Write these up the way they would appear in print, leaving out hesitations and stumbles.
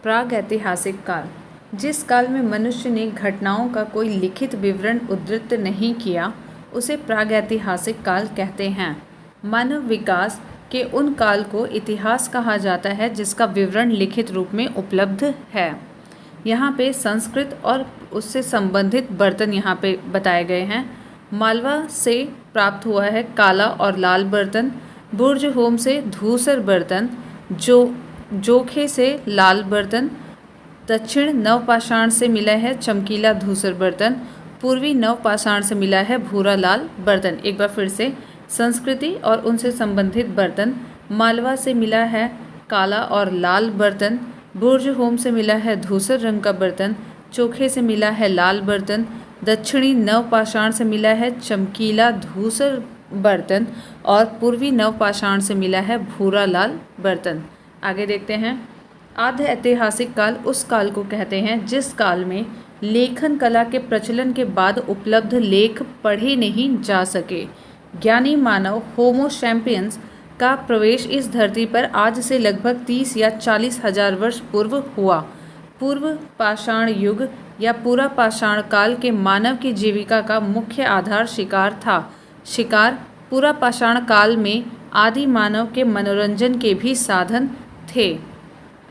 प्रागैतिहासिक काल। जिस काल में मनुष्य ने घटनाओं का कोई लिखित विवरण उद्धृत नहीं किया उसे प्रागैतिहासिक काल कहते हैं। मानव विकास के उन काल को इतिहास कहा जाता है जिसका विवरण लिखित रूप में उपलब्ध है। यहाँ पे संस्कृत और उससे संबंधित बर्तन यहाँ पे बताए गए हैं। मालवा से प्राप्त हुआ है काला और लाल बर्तन, बुर्ज होम से धूसर बर्तन, जोखे से लाल बर्तन, दक्षिण नवपाषाण से मिला है चमकीला धूसर बर्तन, पूर्वी नवपाषाण से मिला है भूरा लाल बर्तन। एक बार फिर से, संस्कृति और उनसे संबंधित बर्तन, मालवा से मिला है काला और लाल बर्तन, बुर्ज होम से मिला है धूसर रंग का बर्तन, चोखे से मिला है लाल बर्तन, दक्षिणी नवपाषाण से मिला है चमकीला धूसर बर्तन और पूर्वी नवपाषाण से मिला है भूरा लाल बर्तन। आगे देखते हैं। आद्य ऐतिहासिक काल उस काल को कहते हैं जिस काल में लेखन कला के प्रचलन के बाद उपलब्ध लेख पढ़े नहीं जा सके। ज्ञानी मानव होमो सैपियंस का प्रवेश इस धरती पर आज से लगभग 30 या 40 हजार वर्ष पूर्व हुआ। पूर्व पाषाण युग या पूरा पाषाण काल के मानव की जीविका का मुख्य आधार शिकार था। शिकार पूरा पाषाण काल में आदि मानव के मनोरंजन के भी साधन थे।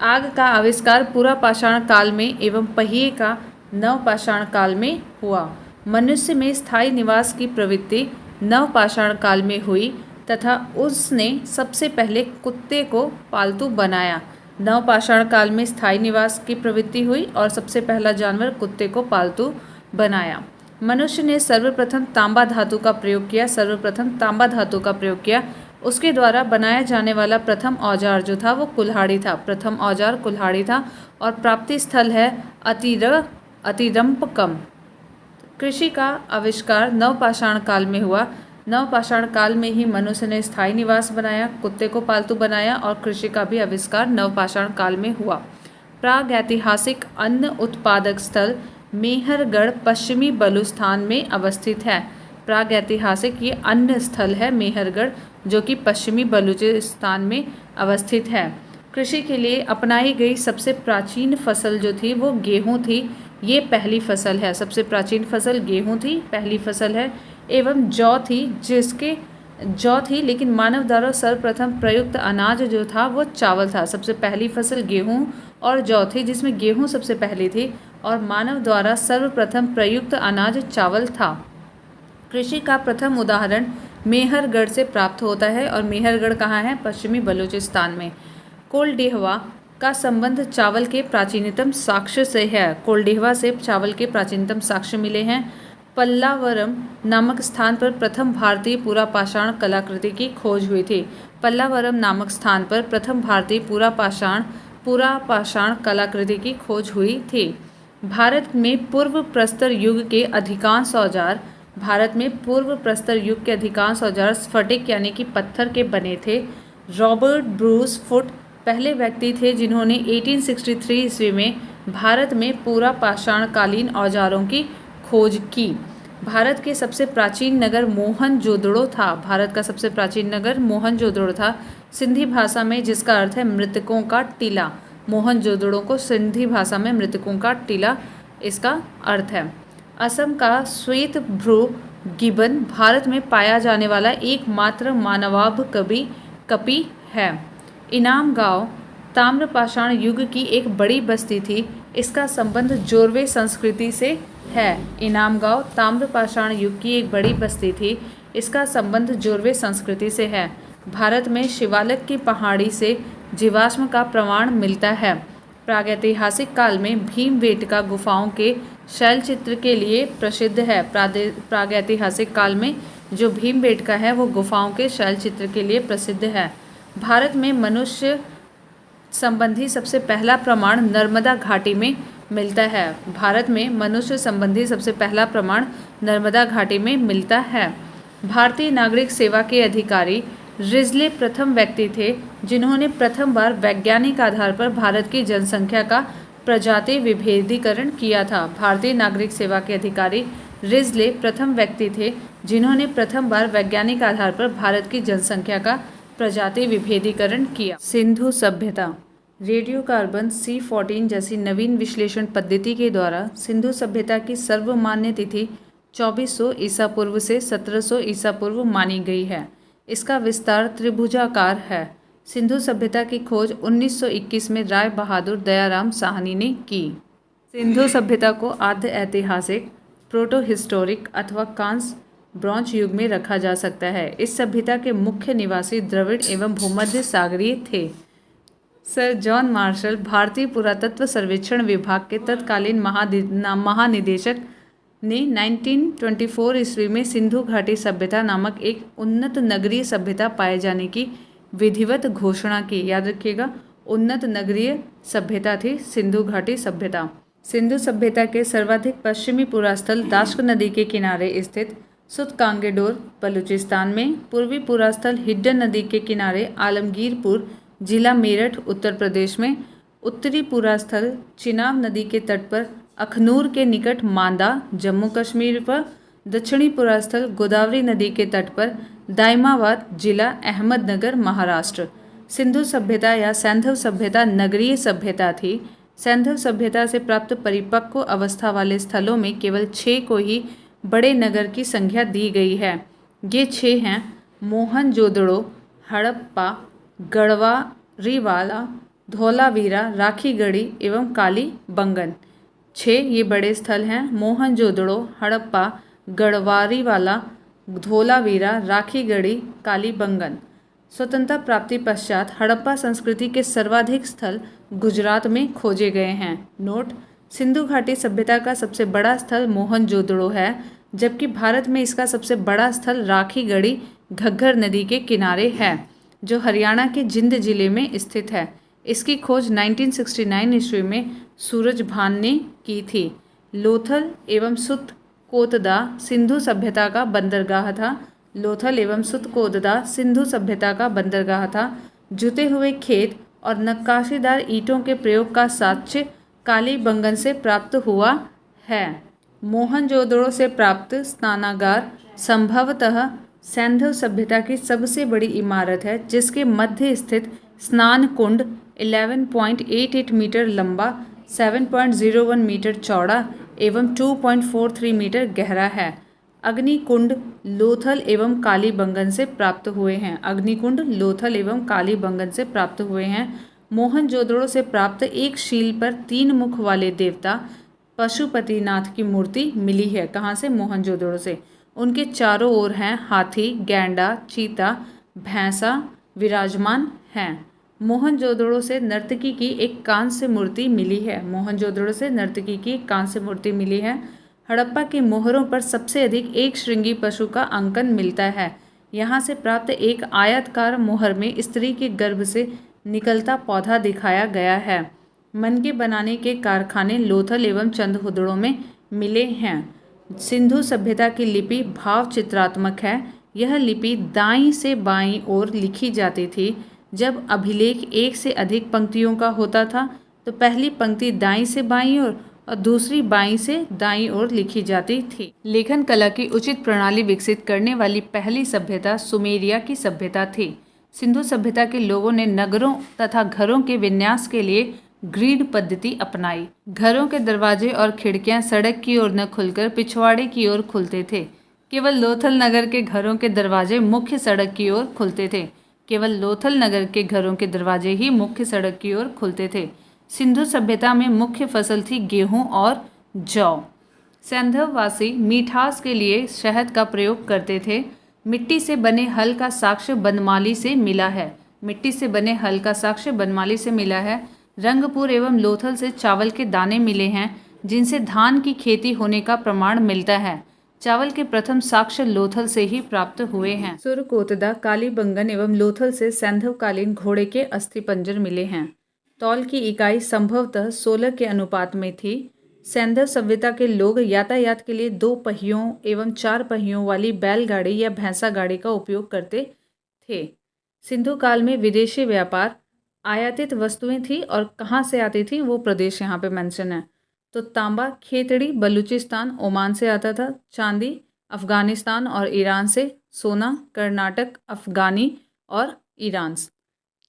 आग का आविष्कार पूरा पाषाण काल में एवं पहिए का नवपाषाण काल में हुआ। मनुष्य में स्थायी निवास की प्रवृत्ति नवपाषाण काल में हुई तथा उसने सबसे पहले कुत्ते को पालतू बनाया। नवपाषाण काल में स्थायी निवास की प्रवृत्ति हुई और सबसे पहला जानवर कुत्ते को पालतू बनाया। मनुष्य ने सर्वप्रथम तांबा धातु का प्रयोग किया। उसके द्वारा बनाया जाने वाला प्रथम औजार जो था वो कुल्हाड़ी था। प्रथम औजार कुल्हाड़ी था और प्राप्ति स्थल है अतिरंपकम। कृषि का आविष्कार नवपाषाण काल में हुआ। नवपाषाण काल में ही मनुष्य ने स्थायी निवास बनाया, कुत्ते को पालतू बनाया और कृषि का भी आविष्कार नवपाषाण काल में हुआ। प्रागैतिहासिक अन्न उत्पादक स्थल मेहरगढ़ पश्चिमी बलूचिस्तान में अवस्थित है। प्रागैतिहासिक ये अन्न स्थल है मेहरगढ़ जो कि पश्चिमी बलूचिस्तान में अवस्थित है। कृषि के लिए अपनाई गई सबसे प्राचीन फसल जो थी वो गेहूँ थी। ये पहली फसल है। सबसे प्राचीन फसल गेहूँ थी, पहली फसल है। एवं जौ थी लेकिन मानव द्वारा सर्वप्रथम प्रयुक्त अनाज जो था वो चावल था। सबसे पहली फसल गेहूँ और जौ थी जिसमें गेहूँ सबसे पहली थी और मानव द्वारा सर्वप्रथम प्रयुक्त अनाज चावल था। कृषि का प्रथम उदाहरण मेहरगढ़ से प्राप्त होता है और मेहरगढ़ कहाँ है? पश्चिमी बलूचिस्तान में। कोल्डिहवा का संबंध चावल के प्राचीनतम साक्ष्य से है। कोल्डिहवा से चावल के प्राचीनतम साक्ष्य मिले हैं। पल्लावरम नामक स्थान पर प्रथम भारतीय पूरा पाषाण कलाकृति की खोज हुई थी। पल्लावरम नामक स्थान पर प्रथम भारतीय पूरा पाषाण कलाकृति की खोज हुई थी। भारत में पूर्व प्रस्तर युग के अधिकांश औजार स्फटिक यानी कि पत्थर के बने थे। रॉबर्ट ब्रूस फुट पहले व्यक्ति थे जिन्होंने 1863 ईस्वी में भारत में पूरा पाषाणकालीन औजारों की खोज की। भारत के सबसे प्राचीन नगर मोहनजोदड़ो था। भारत का सबसे प्राचीन नगर मोहनजोदड़ो था। सिंधी भाषा में जिसका अर्थ है मृतकों का टीला। मोहनजोदड़ो को सिंधी भाषा में मृतकों का टीला इसका अर्थ है। असम का श्वेत भ्रू गिबन भारत में पाया जाने वाला एकमात्र मानवाभ कपि है। इनाम गांव ताम्रपाषाण युग की एक बड़ी बस्ती थी। इसका संबंध जोरवे संस्कृति से है। इनाम गांव ताम्रपाषाण युग की एक बड़ी बस्ती थी। इसका संबंध जोरवे संस्कृति से है। भारत में शिवालिक की पहाड़ी से जीवाश्म का प्रमाण मिलता है। प्रागैतिहासिक काल में भीमबेटका गुफाओं के शैलचित्र के लिए प्रसिद्ध है। प्रागैतिहासिक काल में जो भीमबेटका है वो गुफाओं के शैलचित्र के लिए प्रसिद्ध है। भारत में मनुष्य संबंधी सबसे पहला प्रमाण नर्मदा घाटी में मिलता है। भारत में मनुष्य संबंधी सबसे पहला प्रमाण नर्मदा घाटी में मिलता है। भारतीय नागरिक सेवा के अधिकारी रिजले प्रथम व्यक्ति थे जिन्होंने प्रथम बार वैज्ञानिक आधार पर भारत की जनसंख्या का प्रजाति विभेदीकरण किया था। भारतीय नागरिक सेवा के अधिकारी रिजले प्रथम व्यक्ति थे जिन्होंने प्रथम बार वैज्ञानिक आधार पर भारत की जनसंख्या का प्रजाति विभेदीकरण किया। सिंधु सभ्यता। रेडियोकार्बन C14 जैसी नवीन विश्लेषण पद्धति के द्वारा सिंधु सभ्यता की सर्वमान्य तिथि 2400 ईसा पूर्व से 1700 ईसा पूर्व मानी गई है। इसका विस्तार त्रिभुजाकार है। सिंधु सभ्यता की खोज 1921 में राय बहादुर दयाराम साहनी ने की। सिंधु सभ्यता को आद्य ऐतिहासिक, प्रोटो हिस्टोरिक अथवा कांस्य ब्रॉन्ज युग में रखा जा सकता है। इस सभ्यता के मुख्य निवासी द्रविड़ एवं भूमध्य सागरीय थे। सर जॉन मार्शल भारतीय पुरातत्व सर्वेक्षण विभाग के तत्कालीन महानिदेशक ने 1924 ईस्वी में सिंधु घाटी सभ्यता नामक एक उन्नत नगरीय सभ्यता पाए जाने की विधिवत घोषणा की। याद रखिएगा, उन्नत नगरीय सभ्यता थी सिंधु घाटी सभ्यता। सिंधु सभ्यता के सर्वाधिक पश्चिमी पुरास्थल दाश्क नदी के किनारे स्थित सुतकांगेडोर बलूचिस्तान में, पूर्वी पुरास्थल हिड्डन नदी के किनारे आलमगीरपुर जिला मेरठ उत्तर प्रदेश में, उत्तरी पुरास्थल चिनाब नदी के तट पर अखनूर के निकट मांदा जम्मू कश्मीर पर, दक्षिणी पुरास्थल गोदावरी नदी के तट पर दाइमाबाद जिला अहमदनगर महाराष्ट्र। सिंधु सभ्यता या सैंधव सभ्यता नगरीय सभ्यता थी। सैंधव सभ्यता से प्राप्त परिपक्व अवस्था वाले स्थलों में केवल 6 को ही बड़े नगर की संख्या दी गई है। ये 6 हैं मोहनजोदड़ो, हड़प्पा, गढ़वारीवाला, धौलावीरा, राखीगढ़ी एवं कालीबंगन। 6 ये बड़े स्थल हैं मोहनजोदड़ो, हड़प्पा, गढ़वारीवाला, धौलावीरा, राखीगढ़ी, कालीबंगन। स्वतंत्रता प्राप्ति पश्चात हड़प्पा संस्कृति के सर्वाधिक स्थल गुजरात में खोजे गए हैं। नोट: सिंधु घाटी सभ्यता का सबसे बड़ा स्थल मोहनजोदड़ो है, जबकि भारत में इसका सबसे बड़ा स्थल राखीगढ़ी घग्गर नदी के किनारे है, जो हरियाणा के जिंद जिले में स्थित है। इसकी खोज 1969 ईस्वी में सूरजभान ने की थी। लोथल एवं सुतकोतदा सिंधु सभ्यता का बंदरगाह था। लोथल एवं सुतकोतदा सिंधु सभ्यता का बंदरगाह था। जुते हुए खेत और नक्काशीदार ईंटों के प्रयोग का साक्ष्य कालीबंगन से प्राप्त हुआ है। मोहनजोदड़ो से प्राप्त स्नानागार संभवतः सैंधव सभ्यता की सबसे बड़ी इमारत है, जिसके मध्य स्थित स्नान कुंड 11.88 मीटर लंबा, 7.01 मीटर चौड़ा एवं 2.43 मीटर गहरा है। अग्निकुंड लोथल एवं कालीबंगन से प्राप्त हुए हैं। अग्निकुंड लोथल एवं कालीबंगन से प्राप्त हुए हैं। मोहनजोदड़ो से प्राप्त एक शील पर 3 मुख वाले देवता पशुपतिनाथ की मूर्ति मिली है। कहाँ से? मोहनजोदड़ो से। उनके चारों ओर हैं हाथी, गैंडा, चीता, भैंसा विराजमान हैं। मोहनजोदड़ो से नर्तकी की एक कांस्य मूर्ति मिली है। मोहनजोदड़ो से नर्तकी की एक कांस्य मूर्ति मिली है। हड़प्पा के मोहरों पर सबसे अधिक एक श्रृंगी पशु का अंकन मिलता है। यहाँ से प्राप्त एक आयताकार मोहर में स्त्री के गर्भ से निकलता पौधा दिखाया गया है। मनके बनाने के कारखाने लोथल एवं चंदहुदड़ो में मिले हैं। सिंधु सभ्यता की लिपि भाव चित्रात्मक है। यह लिपि दाईं से बाईं ओर लिखी जाती थी। जब अभिलेख एक से अधिक पंक्तियों का होता था तो पहली पंक्ति दाईं से बाईं ओर और दूसरी बाईं से दाईं ओर लिखी जाती थी। लेखन कला की उचित प्रणाली विकसित करने वाली पहली सभ्यता सुमेरिया की सभ्यता थी। सिंधु सभ्यता के लोगों ने नगरों तथा घरों के विन्यास के लिए ग्रिड पद्धति अपनाई। घरों के दरवाजे और खिड़कियां सड़क की ओर न खुलकर पिछवाड़े की ओर खुलते थे। केवल लोथल नगर के घरों के दरवाजे मुख्य सड़क की ओर खुलते थे। केवल लोथल नगर के घरों के दरवाजे ही मुख्य सड़क की ओर खुलते थे। सिंधु सभ्यता में मुख्य फसल थी गेहूं और जौ। सैंधववासी मिठास के लिए शहद का प्रयोग करते थे। मिट्टी से बने हल का साक्ष्य बनमाली से मिला है। मिट्टी से बने हल का साक्ष्य बनमाली से मिला है। रंगपुर एवं लोथल से चावल के दाने मिले हैं, जिनसे धान की खेती होने का प्रमाण मिलता है। चावल के प्रथम साक्ष्य लोथल से ही प्राप्त हुए हैं। सुरकोतदा, कालीबंगन एवं लोथल से सैंधवकालीन घोड़े के अस्थिपंजर मिले हैं। तौल की इकाई संभवतः 16 के अनुपात में थी। सैंधव सभ्यता के लोग यातायात के लिए 2 पहियों एवं 4 पहियों वाली बैलगाड़ी या भैंसा गाड़ी का उपयोग करते थे। सिंधु काल में विदेशी व्यापार, आयातित वस्तुएं थी और कहाँ से आती थी वो प्रदेश यहाँ पे मेंशन है। तो तांबा खेतड़ी बलूचिस्तान ओमान से आता था। चांदी अफगानिस्तान और ईरान से। सोना कर्नाटक अफगानी और ईरान।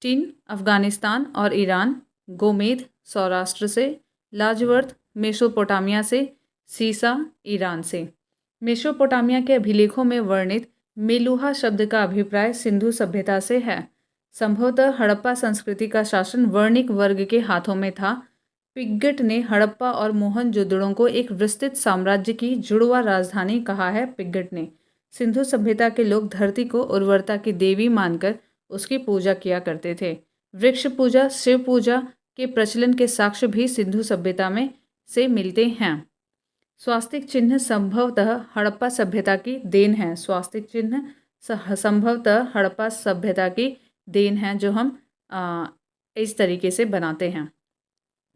टिन अफगानिस्तान और ईरान। गोमेद सौराष्ट्र से, लाजवर्थ मेसोपोटामिया से, सीसा ईरान से। मेसोपोटामिया के अभिलेखों में वर्णित मेलुहा शब्द का अभिप्राय सिंधु सभ्यता से है। संभवतः हड़प्पा संस्कृति का शासन वर्णिक वर्ग के हाथों में था। पिग्गट ने हड़प्पा और मोहनजोदड़ो को एक विस्तृत साम्राज्य की जुड़वा राजधानी कहा है। पिग्गट ने सिंधु सभ्यता के लोग धरती को उर्वरता की देवी मानकर उसकी पूजा किया करते थे। वृक्ष पूजा, शिव पूजा के प्रचलन के साक्ष्य भी सिंधु सभ्यता में से मिलते हैं। स्वास्तिक चिन्ह संभवतः हड़प्पा सभ्यता की देन है। स्वास्तिक चिन्ह संभवतः हड़प्पा सभ्यता की देन है, जो हम इस तरीके से बनाते हैं।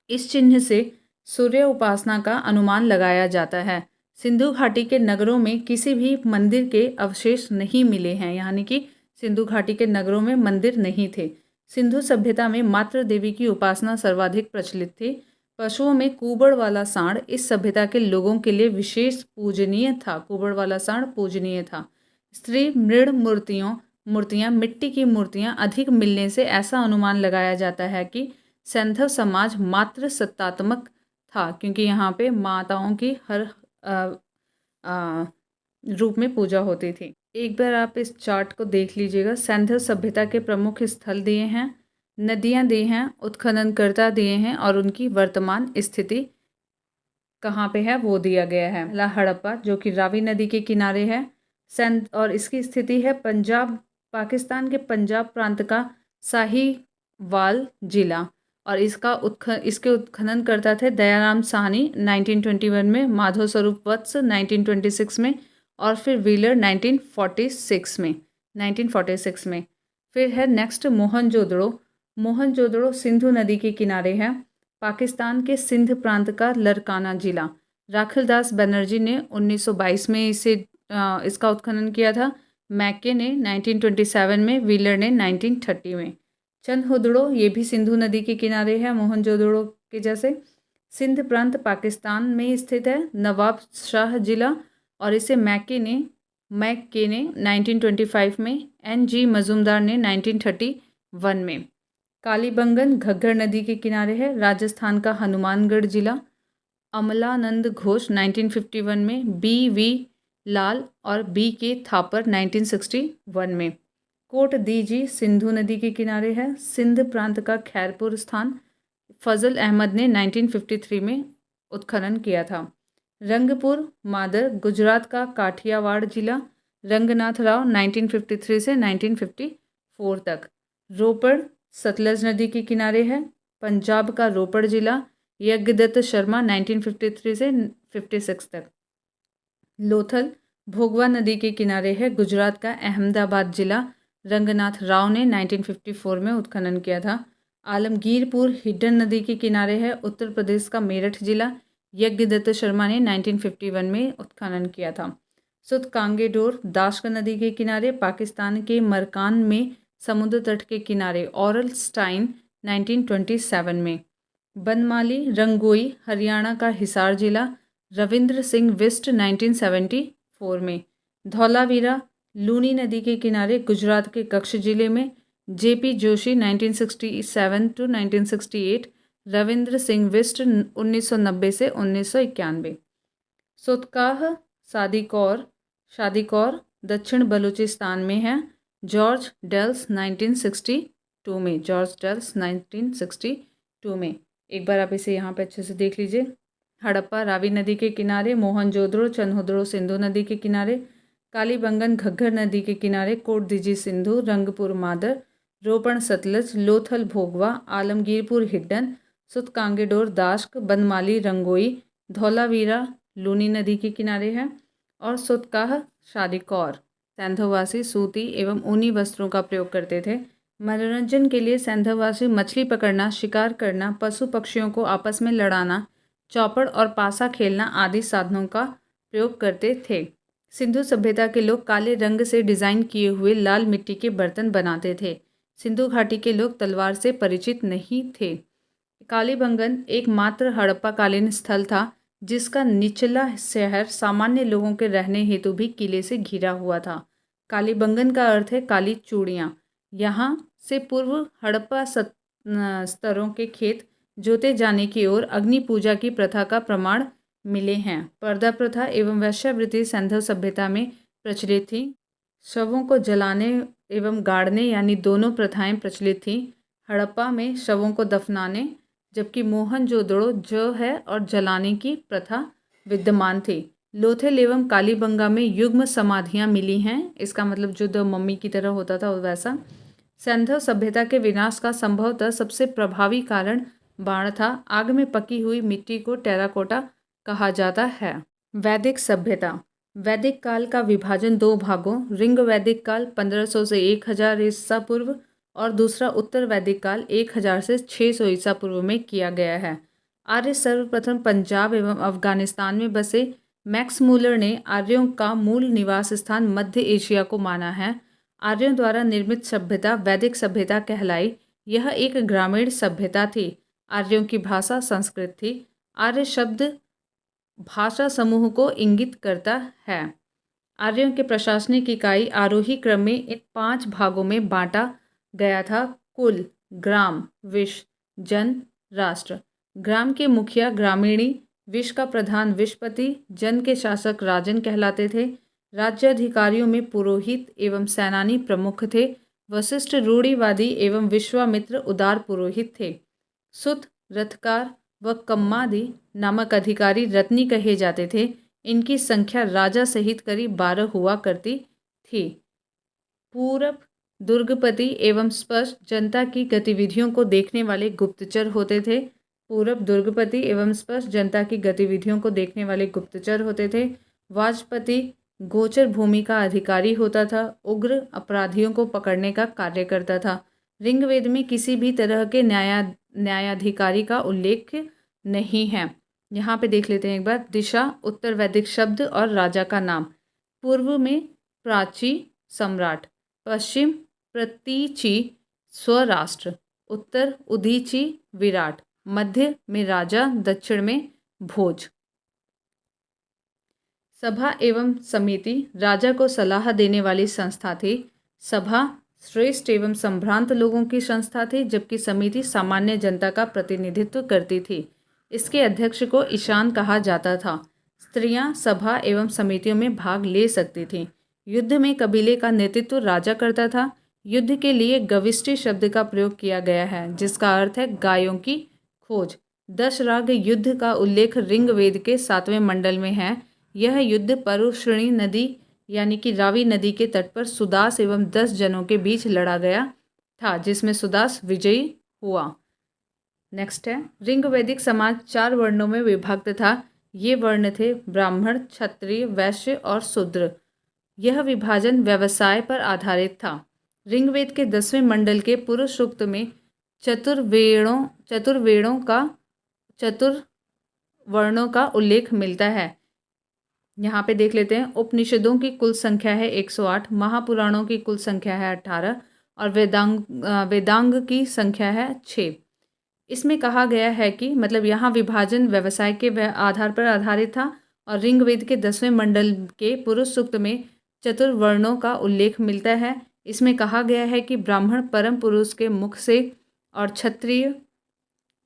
इस चिन्ह से सूर्य उपासना का अनुमान लगाया जाता है। सिंधु घाटी के नगरों में किसी भी मंदिर के अवशेष नहीं मिले हैं, यानी कि सिंधु घाटी के नगरों में मंदिर नहीं थे। सिंधु सभ्यता में मातृ देवी की उपासना सर्वाधिक प्रचलित थी। पशुओं में कुबड़ वाला सांड इस सभ्यता के लोगों के लिए विशेष पूजनीय था। कुबड़ वाला सांड पूजनीय था। स्त्री मृण मूर्तियां, मिट्टी की मूर्तियां अधिक मिलने से ऐसा अनुमान लगाया जाता है कि सैंधव समाज मातृ सत्तात्मक था, क्योंकि यहाँ पे माताओं की हर रूप में पूजा होती थी। एक बार आप इस चार्ट को देख लीजिएगा। सैंधव सभ्यता के प्रमुख स्थल दिए हैं, नदियाँ दी हैं, उत्खननकर्ता दिए हैं और उनकी वर्तमान स्थिति कहाँ पे है वो दिया गया है। पहला हड़प्पा, जो कि रावी नदी के किनारे है, और इसकी स्थिति है पंजाब, पाकिस्तान के पंजाब प्रांत का साहिवाल जिला, और इसके उत्खननकर्ता थे दयाराम साहनी 1921 में, माधव स्वरूप वत्स 1926 में और फिर व्हीलर 1946 में। फिर है नेक्स्ट मोहनजोदड़ो सिंधु नदी के किनारे है, पाकिस्तान के सिंध प्रांत का लरकाना जिला। राखिलदास बनर्जी ने 1922 में इसका उत्खनन किया था, मैके ने 1927 में, व्हीलर ने 1930 में। चंदहुदड़ो, ये भी सिंधु नदी के किनारे है मोहनजोदड़ो के जैसे। सिंध प्रांत पाकिस्तान में स्थित है, नवाब शाह जिला, और इसे मैके ने 1925 में, NG मजूमदार ने 1931 में। कालीबंगन घग्गर नदी के किनारे है, राजस्थान का हनुमानगढ़ जिला। अमलानंद घोष 1951 में, BV लाल और BK थापर 1961 में। कोट दीजी सिंधु नदी के किनारे है, सिंध प्रांत का खैरपुर स्थान। फजल अहमद ने 1953 में उत्खनन किया था। रंगपुर मादर गुजरात का काठियावाड़ जिला। रंगनाथ राव 1953 से 1954 तक। रोपड़ सतलज नदी के किनारे है, पंजाब का रोपड़ जिला। यज्ञदत्त शर्मा 1953 से 56 तक। लोथल भोगवा नदी के किनारे है, गुजरात का अहमदाबाद जिला। रंगनाथ राव ने 1954 में उत्खनन किया था। आलमगीरपुर हिडन नदी के किनारे है, उत्तर प्रदेश का मेरठ जिला। यज्ञदत्त शर्मा ने 1951 में उत्खनन किया था। सुतकांगेडोर दाश्क नदी के किनारे, पाकिस्तान के मरकान में समुद्र तट के किनारे। औरल स्टाइन 1927 में। बनमाली रंगोई हरियाणा का हिसार जिला। रविंद्र सिंह बिष्ट 1974 में। धौलावीरा लूनी नदी के किनारे, गुजरात के कच्छ जिले में। JP Joshi 1967 to 1968। रविंद्र सिंह बिष्ट 1990 से 1991। सोतकाह शादीकौर दक्षिण बलूचिस्तान में है। जॉर्ज डेल्स 1962 में। एक बार आप इसे यहाँ पे अच्छे से देख लीजिए। हड़प्पा रावी नदी के किनारे, मोहनजोदड़ो चंदहुदड़ो सिंधु नदी के किनारे, कालीबंगन घग्गर नदी के किनारे, कोट दीजी सिंधु, रंगपुर मादर, रोपण सतलज, लोथल भोगवा, आलमगीरपुर हिड्डन, सुतकांगेडोर दाश्क, बनमाली रंगोई, धौलावीरा लूनी नदी के किनारे है, और सुतकाह शादीकौर। सैंधववासी सूती एवं ऊनी वस्त्रों का प्रयोग करते थे। मनोरंजन के लिए सैंधववासी मछली पकड़ना, शिकार करना, पशु पक्षियों को आपस में लड़ाना, चौपड़ और पासा खेलना आदि साधनों का प्रयोग करते थे। सिंधु सभ्यता के लोग काले रंग से डिज़ाइन किए हुए लाल मिट्टी के बर्तन बनाते थे। सिंधु घाटी के लोग तलवार से परिचित नहीं थे। कालीबंगन एकमात्र हड़प्पाकालीन स्थल था जिसका निचला शहर सामान्य लोगों के रहने हेतु भी किले से घिरा हुआ था। कालीबंगन का अर्थ है काली चूड़ियाँ। यहाँ से पूर्व हड़प्पा स्तरों के खेत जोते जाने की ओर अग्नि पूजा की प्रथा का प्रमाण मिले हैं। पर्दा प्रथा एवं वेश्यावृत्ति सिंधु सभ्यता में प्रचलित थी। शवों को जलाने एवं गाड़ने यानी दोनों प्रथाएं प्रचलित थीं। हड़प्पा में शवों को दफनाने जबकि मोहनजोदड़ो जो है और जलाने की प्रथा विद्यमान थी। लोथल एवं कालीबंगा में युग्म समाधियां मिली हैं। इसका मतलब जो मम्मी की तरह होता था वैसा। सिंधु सभ्यता के विनाश का संभवतः सबसे प्रभावी कारण बाण था। आग में पकी हुई मिट्टी को टेराकोटा कहा जाता है। वैदिक सभ्यता। वैदिक काल का विभाजन दो भागों ऋग वैदिक काल 1500 से 1000 ईसा पूर्व और दूसरा उत्तर वैदिक काल 1000 से 600 ईसा पूर्व में किया गया है। आर्य सर्वप्रथम पंजाब एवं अफगानिस्तान में बसे। मैक्स मूलर ने आर्यों का मूल निवास स्थान मध्य एशिया को माना है। आर्यों द्वारा निर्मित सभ्यता वैदिक सभ्यता कहलाई। यह एक ग्रामीण सभ्यता थी। आर्यों की भाषा संस्कृत थी। आर्य शब्द भाषा समूह को इंगित करता है। आर्यों के प्रशासनिक इकाई आरोही क्रम में इन 5 भागों में बांटा गया था: कुल, ग्राम, विश, जन, राष्ट्र। ग्राम के मुखिया ग्रामीणी, विश का प्रधान विशपति, जन के शासक राजन कहलाते थे। राज्य अधिकारियों में पुरोहित एवं सेनानी प्रमुख थे। वशिष्ठ रूढ़िवादी एवं विश्वामित्र उदार पुरोहित थे। सुत, रथकार व कम्मादि नामक अधिकारी रत्नी कहे जाते थे। इनकी संख्या राजा सहित करीब 12 हुआ करती थी। पूरब दुर्गपति एवं स्पष्ट जनता की गतिविधियों को देखने वाले गुप्तचर होते थे। पूरब दुर्गपति एवं स्पष्ट जनता की गतिविधियों को देखने वाले गुप्तचर होते थे। वाजपति गोचर भूमि का अधिकारी होता था। उग्र अपराधियों को पकड़ने का कार्य करता था। ऋग्वेद में किसी भी तरह के न्यायाधिकारी का उल्लेख नहीं है। यहाँ पे देख लेते हैं एक बार। दिशा उत्तर वैदिक शब्द और राजा का नाम। पूर्व में प्राची सम्राट, पश्चिम प्रतीचि स्वराष्ट्र, उत्तर उदीची विराट, मध्य में राजा, दक्षिण में भोज। सभा एवं समिति राजा को सलाह देने वाली संस्था थी। सभा श्रेष्ठ एवं संभ्रांत लोगों की संस्था थी जबकि समिति सामान्य जनता का प्रतिनिधित्व करती थी। इसके अध्यक्ष को ईशान कहा जाता था। स्त्रियां सभा एवं समितियों में भाग ले सकती थीं। युद्ध में कबीले का नेतृत्व राजा करता था। युद्ध के लिए गविष्टि शब्द का प्रयोग किया गया है जिसका अर्थ है गायों की खोज। दशराग युद्ध का उल्लेख ऋग्वेद के 7वें मंडल में है। यह युद्ध परुश्रणी नदी यानी कि रावी नदी के तट पर सुदास एवं 10 जनों के बीच लड़ा गया था जिसमें सुदास विजयी हुआ। नेक्स्ट है ऋग्वैदिक समाज 4 वर्णों में विभक्त था। ये वर्ण थे ब्राह्मण, क्षत्रिय, वैश्य और शूद्र। यह विभाजन व्यवसाय पर आधारित था। ऋग्वेद के 10वें मंडल के पुरुष सूक्त में चतुर्वर्णों का उल्लेख मिलता है। यहाँ पे देख लेते हैं। उपनिषदों की कुल संख्या है 108, महापुराणों की कुल संख्या है 18 और वेदांग की संख्या है 6। इसमें कहा गया है कि मतलब यहाँ विभाजन व्यवसाय के आधार पर आधारित था और ऋग्वेद के 10वें मंडल के पुरुष सूक्त में चतुर्वर्णों का उल्लेख मिलता है। इसमें कहा गया है कि ब्राह्मण परम पुरुष के मुख से और क्षत्रिय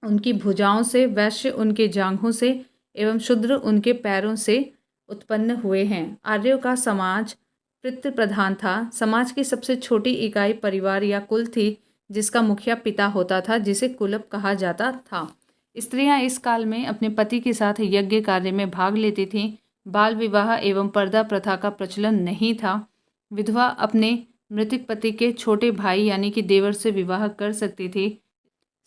उनकी भुजाओं से, वैश्य उनके जांघों से एवं शूद्र उनके पैरों से उत्पन्न हुए हैं। आर्यों का समाज पितृ प्रधान था। समाज की सबसे छोटी इकाई परिवार या कुल थी जिसका मुखिया पिता होता था जिसे कुलप कहा जाता था। स्त्रियां इस काल में अपने पति के साथ यज्ञ कार्य में भाग लेती थीं। बाल विवाह एवं पर्दा प्रथा का प्रचलन नहीं था। विधवा अपने मृतक पति के छोटे भाई यानी कि देवर से विवाह कर सकती थी।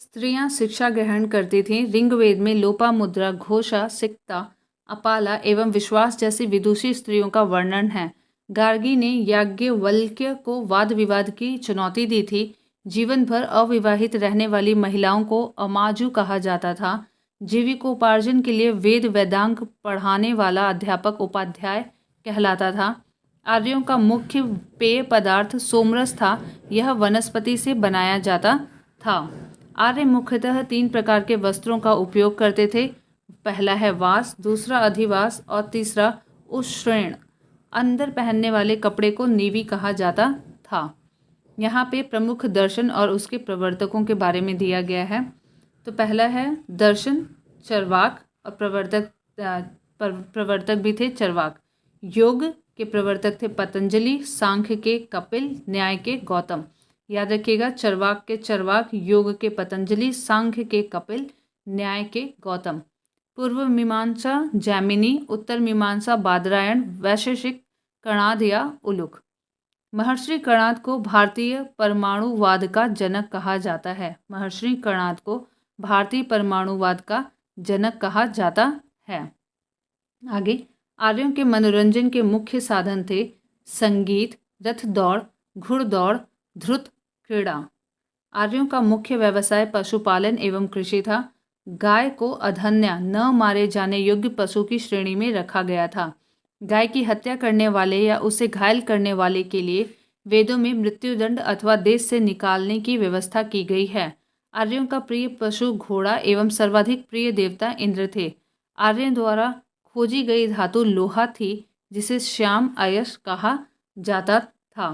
स्त्रियां शिक्षा ग्रहण करती थीं। ऋग्वेद में लोपामुद्रा, घोषा, सिक्ता, अपाला एवं विश्वास जैसी विदुषी स्त्रियों का वर्णन है। गार्गी ने याज्ञवल्क्य को वाद विवाद की चुनौती दी थी। जीवन भर अविवाहित रहने वाली महिलाओं को अमाजु कहा जाता था। जीविकोपार्जन के लिए वेद वेदांग पढ़ाने वाला अध्यापक उपाध्याय कहलाता था। आर्यों का मुख्य पेय पदार्थ सोमरस था। यह वनस्पति से बनाया जाता था। आर्य मुख्यतः 3 प्रकार के वस्त्रों का उपयोग करते थे। पहला है वास, दूसरा अधिवास और तीसरा उष्ण। अंदर पहनने वाले कपड़े को नीवी कहा जाता था। यहाँ पे प्रमुख दर्शन और उसके प्रवर्तकों के बारे में दिया गया है। तो पहला है दर्शन चरवाक और प्रवर्तक भी थे चरवाक। योग के प्रवर्तक थे पतंजलि, सांख्य के कपिल, न्याय के गौतम। याद रखिएगा, चरवाक के चरवाक, योग के पतंजलि, सांख्य के कपिल, न्याय के गौतम। पूर्व मीमांसा जैमिनी, उत्तर मीमांसा बादरायण, वैशेषिक कणाद या उलुक। महर्षि कणाद को भारतीय परमाणुवाद का जनक कहा जाता है। महर्षि कणाद को भारतीय परमाणुवाद का जनक कहा जाता है। आगे, आर्यों के मनोरंजन के मुख्य साधन थे संगीत, रथ दौड़, घुड़दौड़, ध्रुत क्रीड़ा। आर्यों का मुख्य व्यवसाय पशुपालन एवं कृषि था। गाय को अधन्या, न मारे जाने योग्य पशु की श्रेणी में रखा गया था। गाय की हत्या करने वाले या उसे घायल करने वाले के लिए वेदों में मृत्युदंड अथवा देश से निकालने की व्यवस्था की गई है। आर्यों का प्रिय पशु घोड़ा एवं सर्वाधिक प्रिय देवता इंद्र थे। आर्यों द्वारा खोजी गई धातु लोहा थी, जिसे श्याम अयस्क कहा जाता था।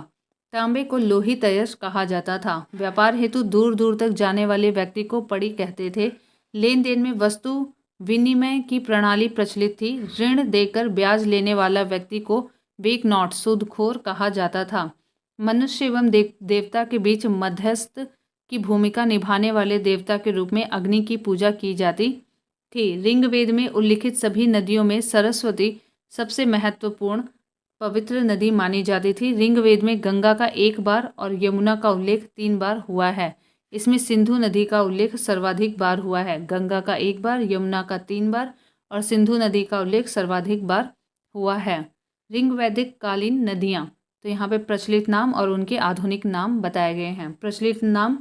तांबे को लोहित अयस्क कहा जाता था। व्यापार हेतु दूर दूर तक जाने वाले व्यक्ति को पड़ी कहते थे। लेन देन में वस्तु विनिमय की प्रणाली प्रचलित थी। ऋण देकर ब्याज लेने वाला व्यक्ति को बेक नॉट, सूदखोर कहा जाता था। मनुष्य एवं देवता के बीच मध्यस्थ की भूमिका निभाने वाले देवता के रूप में अग्नि की पूजा की जाती थी। ऋग्वेद में उल्लिखित सभी नदियों में सरस्वती सबसे महत्वपूर्ण पवित्र नदी मानी जाती थी। ऋग्वेद में गंगा का 1 बार और यमुना का उल्लेख 3 बार हुआ है। इसमें सिंधु नदी का उल्लेख सर्वाधिक बार हुआ है। गंगा का 1 बार, यमुना का 3 बार और सिंधु नदी का उल्लेख सर्वाधिक बार हुआ है। ऋग्वैदिक कालीन नदियाँ, तो यहाँ पे प्रचलित नाम और उनके आधुनिक नाम बताए गए हैं। प्रचलित नाम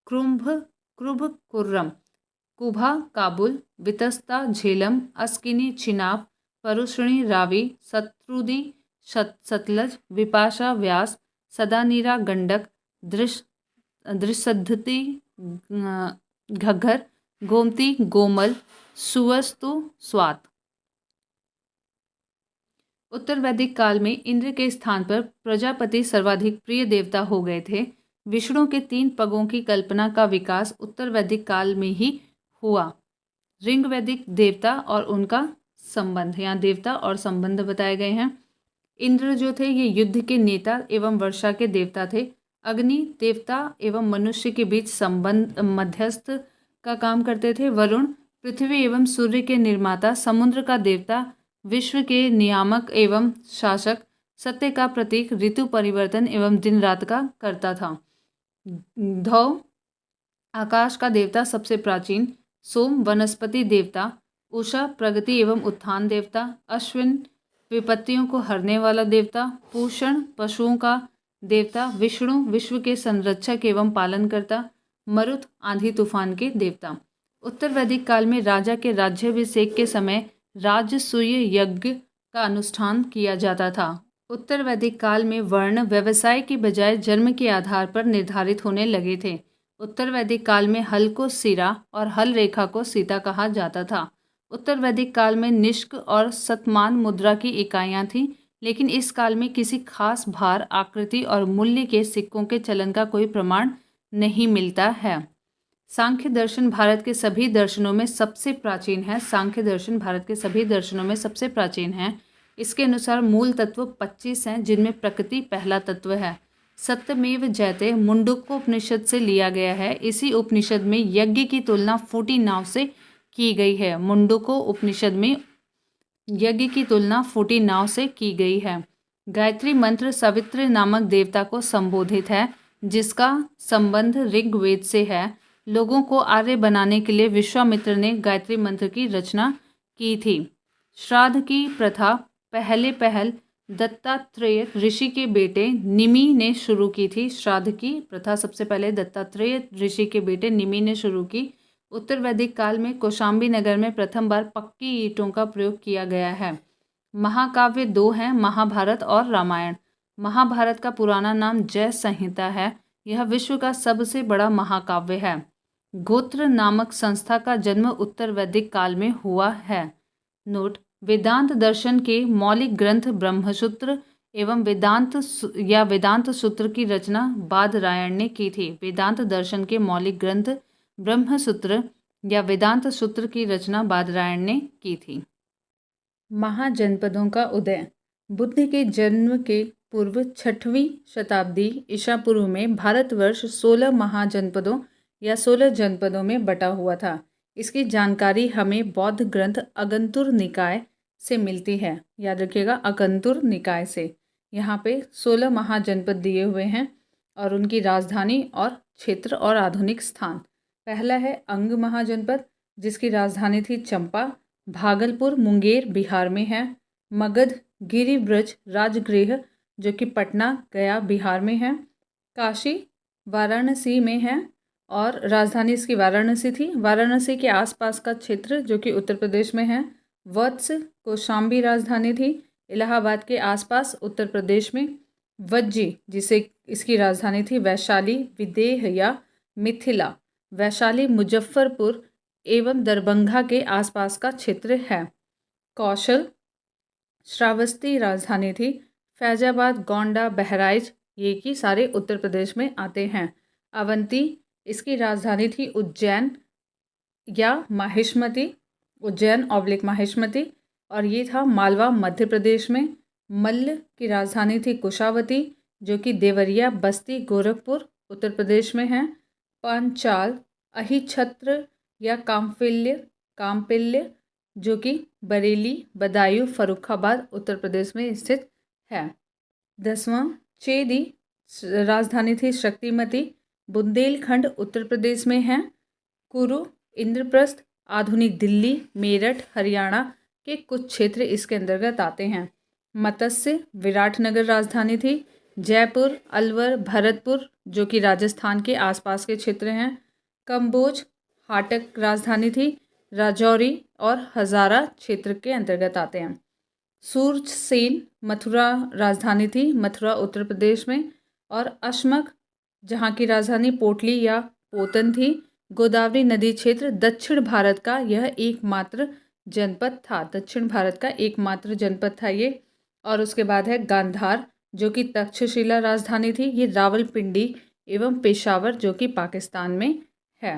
क्रुंभ, कृभ, कुर्रम, कुभा, काबुल, वितस्ता, झेलम, अस्किनी, चिनाब, परुष्णी, रावी, शत्रुदी, सतलज, विपाशा, व्यास, सदानीरा, गंडक, दृशद्धति, घग्गर, गोमती, गोमल, सुवस्तु, स्वात। उत्तर वैदिक काल में इंद्र के स्थान पर प्रजापति सर्वाधिक प्रिय देवता हो गए थे। विष्णु के 3 पगों की कल्पना का विकास उत्तर वैदिक काल में ही हुआ। ऋग्वैदिक देवता और उनका संबंध, यहाँ देवता और संबंध बताए गए हैं। इंद्र जो थे ये युद्ध के नेता एवं वर्षा के देवता थे। अग्नि देवता एवं मनुष्य के बीच संबंध मध्यस्थ का काम करते थे। वरुण पृथ्वी एवं सूर्य के निर्माता, समुद्र का देवता, विश्व के नियामक एवं शासक, सत्य का प्रतीक, ऋतु परिवर्तन एवं दिन रात का करता था। धौ आकाश का देवता सबसे प्राचीन। सोम वनस्पति देवता। उषा प्रगति एवं उत्थान देवता। अश्विन विपत्तियों को हरने वाला देवता। पूषण पशुओं का देवता। विष्णु विश्व के संरक्षक एवं पालनकर्ता। मरुत आंधी तूफान के देवता। उत्तर वैदिक काल में राजा के राज्याभिषेक के समय राजसूय यज्ञ का अनुष्ठान किया जाता था। उत्तर वैदिक काल में वर्ण व्यवसाय की बजाय जन्म के आधार पर निर्धारित होने लगे थे। उत्तर वैदिक काल में हल को सिरा और हल रेखा को सीता कहा जाता था। उत्तर वैदिक काल में निष्क और शतमान मुद्रा की इकाइयाँ थीं, लेकिन इस काल में किसी खास भार, आकृति और मूल्य के सिक्कों के चलन का कोई प्रमाण नहीं मिलता है। सांख्य दर्शन भारत के सभी दर्शनों में सबसे प्राचीन है। सांख्य दर्शन भारत के सभी दर्शनों में सबसे प्राचीन है। इसके अनुसार मूल तत्व 25 हैं, जिनमें प्रकृति पहला तत्व है। सत्यमेव जयते मुंडकोपनिषद से लिया गया है। इसी उपनिषद में यज्ञ की तुलना फूटी नाव से की गई है। मुंडको उपनिषद में यज्ञ की तुलना फूटी नाव से की गई है। गायत्री मंत्र सवित्र नामक देवता को संबोधित है, जिसका संबंध ऋग्वेद से है। लोगों को आर्य बनाने के लिए विश्वामित्र ने गायत्री मंत्र की रचना की थी। श्राद्ध की प्रथा पहल दत्तात्रेय ऋषि के बेटे निमि ने शुरू की थी। श्राद्ध की प्रथा सबसे पहले दत्तात्रेय ऋषि के बेटे निमि ने शुरू की। उत्तर वैदिक काल में कौशाम्बी नगर में प्रथम बार पक्की ईंटों का प्रयोग किया गया है। महाकाव्य 2 हैं, महाभारत और रामायण। महाभारत का पुराना नाम जय संहिता है। यह विश्व का सबसे बड़ा महाकाव्य है। गोत्र नामक संस्था का जन्म उत्तर वैदिक काल में हुआ है। नोट: वेदांत दर्शन के मौलिक ग्रंथ ब्रह्मसूत्र एवं वेदांत सूत्र की रचना बादरायण ने की थी। वेदांत दर्शन के मौलिक ग्रंथ ब्रह्म सूत्र या वेदांत सूत्र की रचना बादरायण ने की थी। महाजनपदों का उदय। बुद्ध के जन्म के पूर्व 6वीं शताब्दी ईसा पूर्व में भारतवर्ष 16 महाजनपदों या 16 जनपदों में बटा हुआ था। इसकी जानकारी हमें बौद्ध ग्रंथ अगंतुर निकाय से मिलती है। याद रखिएगा, अगंतुर निकाय से। यहाँ पे 16 महाजनपद दिए हुए हैं और उनकी राजधानी और क्षेत्र और आधुनिक स्थान। पहला है अंग महाजनपद, जिसकी राजधानी थी चंपा। भागलपुर मुंगेर बिहार में है। मगध गिरिब्रज राजगृह जो कि पटना गया बिहार में है। काशी वाराणसी में है और राजधानी इसकी वाराणसी थी। वाराणसी के आसपास का क्षेत्र जो कि उत्तर प्रदेश में है। वत्स कौशाम्बी राजधानी थी। इलाहाबाद के आसपास उत्तर प्रदेश में। वज्जी जिसे इसकी राजधानी थी वैशाली विदेह या मिथिला। वैशाली मुजफ्फरपुर एवं दरभंगा के आसपास का क्षेत्र है। कौशल श्रावस्ती राजधानी थी। फैजाबाद गोंडा बहराइच ये कि सारे उत्तर प्रदेश में आते हैं। अवंती इसकी राजधानी थी उज्जैन या माहिष्मती, उज्जैन / माहिष्मती, और ये था मालवा मध्य प्रदेश में। मल्ल की राजधानी थी कुशावती जो कि देवरिया बस्ती गोरखपुर उत्तर प्रदेश में है। पांचाल अहिछत्र या काम्पिल्य जो कि बरेली बदायूं फर्रुखाबाद उत्तर प्रदेश में स्थित है। 10वां चेदी राजधानी थी शक्तिमती, बुंदेलखंड उत्तर प्रदेश में है। कुरु इंद्रप्रस्थ आधुनिक दिल्ली मेरठ हरियाणा के कुछ क्षेत्र इसके अंतर्गत आते हैं। मत्स्य विराटनगर राजधानी थी। जयपुर अलवर भरतपुर जो कि राजस्थान के आसपास के क्षेत्र हैं। कंबोज हाटक राजधानी थी। राजौरी और हज़ारा क्षेत्र के अंतर्गत आते हैं। सूरजसेन मथुरा राजधानी थी, मथुरा उत्तर प्रदेश में। और अशमक जहाँ की राजधानी पोटली या पोतन थी। गोदावरी नदी क्षेत्र दक्षिण भारत का यह एकमात्र जनपद था। दक्षिण भारत का एकमात्र जनपद था ये। और उसके बाद है गांधार जो कि तक्षशिला राजधानी थी। ये रावलपिंडी एवं पेशावर जो कि पाकिस्तान में है।